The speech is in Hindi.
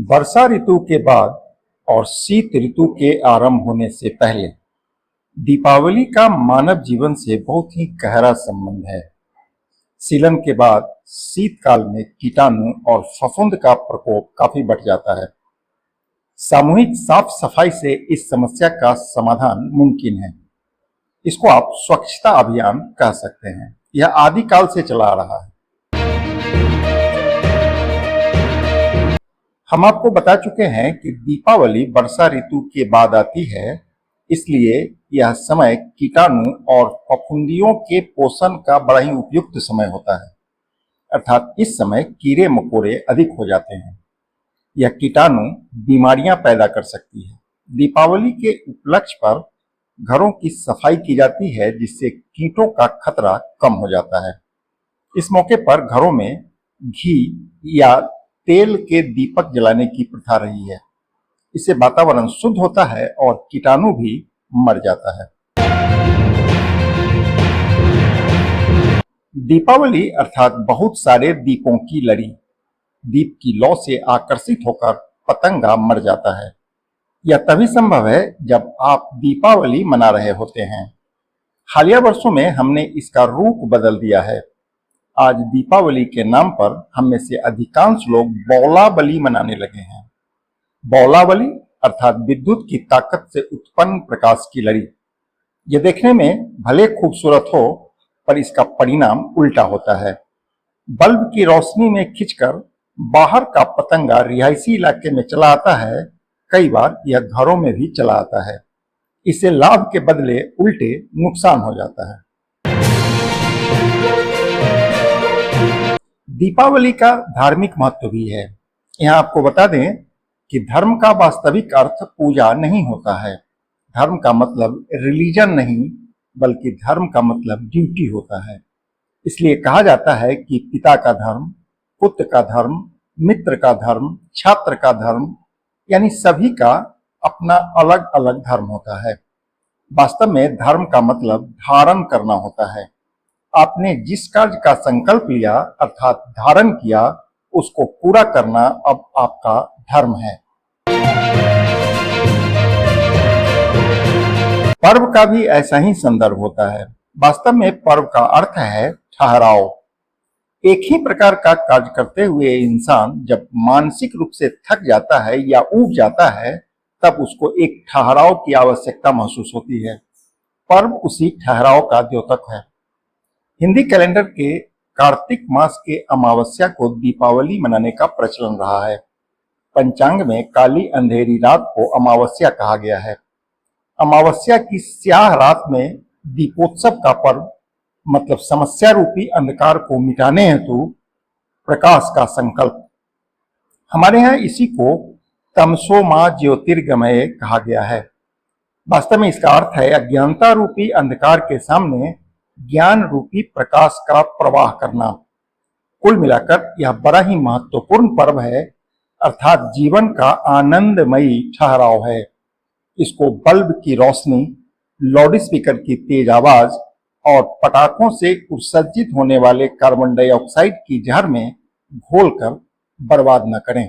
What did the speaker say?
वर्षा ऋतु के बाद और शीत ऋतु के आरंभ होने से पहले दीपावली का मानव जीवन से बहुत ही गहरा संबंध है। सीलन के बाद शीतकाल में कीटाणु और फफूंद का प्रकोप काफी बढ़ जाता है। सामूहिक साफ सफाई से इस समस्या का समाधान मुमकिन है। इसको आप स्वच्छता अभियान कह सकते हैं। यह आदिकाल से चला आ रहा है। हम आपको बता चुके हैं कि दीपावली वर्षा ऋतु के बाद आती है, इसलिए यह समय कीटाणु और फफूंदियों के पोषण का बड़ा ही उपयुक्त समय होता है। अर्थात इस समय कीड़े मकोड़े अधिक हो जाते हैं। यह कीटाणु बीमारियां पैदा कर सकती है। दीपावली के उपलक्ष्य पर घरों की सफाई की जाती है, जिससे कीटों का खतरा कम हो जाता है। इस मौके पर घरों में घी या तेल के दीपक जलाने की प्रथा रही है। इससे वातावरण शुद्ध होता है और कीटाणु भी मर जाता है। दीपावली अर्थात बहुत सारे दीपों की लड़ी। दीप की लौ से आकर्षित होकर पतंगा मर जाता है। यह तभी संभव है जब आप दीपावली मना रहे होते हैं। हालिया वर्षों में हमने इसका रूप बदल दिया है। आज दीपावली के नाम पर हम में से अधिकांश लोग बौला बली मनाने लगे हैं। बौला बली अर्थात विद्युत की ताकत से उत्पन्न प्रकाश की लड़ी। यह देखने में भले खूबसूरत हो, पर इसका परिणाम उल्टा होता है। बल्ब की रोशनी में खिंचकर बाहर का पतंगा रिहायशी इलाके में चला आता है। कई बार यह घरों में भी चला आता है। इससे लाभ के बदले उल्टे नुकसान हो जाता है। दीपावली का धार्मिक महत्व भी है। यहाँ आपको बता दें कि धर्म का वास्तविक अर्थ पूजा नहीं होता है। धर्म का मतलब रिलीजन नहीं, बल्कि धर्म का मतलब ड्यूटी होता है। इसलिए कहा जाता है कि पिता का धर्म, पुत्र का धर्म, मित्र का धर्म, छात्र का धर्म, यानी सभी का अपना अलग अलग धर्म होता है। वास्तव में धर्म का मतलब धारण करना होता है। आपने जिस कार्य का संकल्प लिया अर्थात धारण किया, उसको पूरा करना अब आपका धर्म है। पर्व का भी ऐसा ही संदर्भ होता है। वास्तव में पर्व का अर्थ है ठहराव। एक ही प्रकार का कार्य करते हुए इंसान जब मानसिक रूप से थक जाता है या ऊब जाता है, तब उसको एक ठहराव की आवश्यकता महसूस होती है। पर्व उसी ठहराव का द्योतक है। हिंदी कैलेंडर के कार्तिक मास के अमावस्या को दीपावली मनाने का प्रचलन रहा है। पंचांग में काली अंधेरी रात को अमावस्या कहा गया है। अमावस्या की स्याह रात में दीपोत्सव का पर्व मतलब समस्या रूपी अंधकार को मिटाने हेतु प्रकाश का संकल्प। हमारे यहाँ इसी को तमसो मा ज्योतिर्गमय कहा गया है। वास्तव में इसका अर्थ है अज्ञानता रूपी अंधकार के सामने ज्ञान रूपी प्रकाश का प्रवाह करना। कुल मिलाकर यह बड़ा ही महत्वपूर्ण पर्व है, अर्थात जीवन का आनंदमयी ठहराव है। इसको बल्ब की रोशनी, लाउड स्पीकर की तेज आवाज और पटाखों से उत्सर्जित होने वाले कार्बन डाइऑक्साइड की जहर में घोलकर बर्बाद न करें।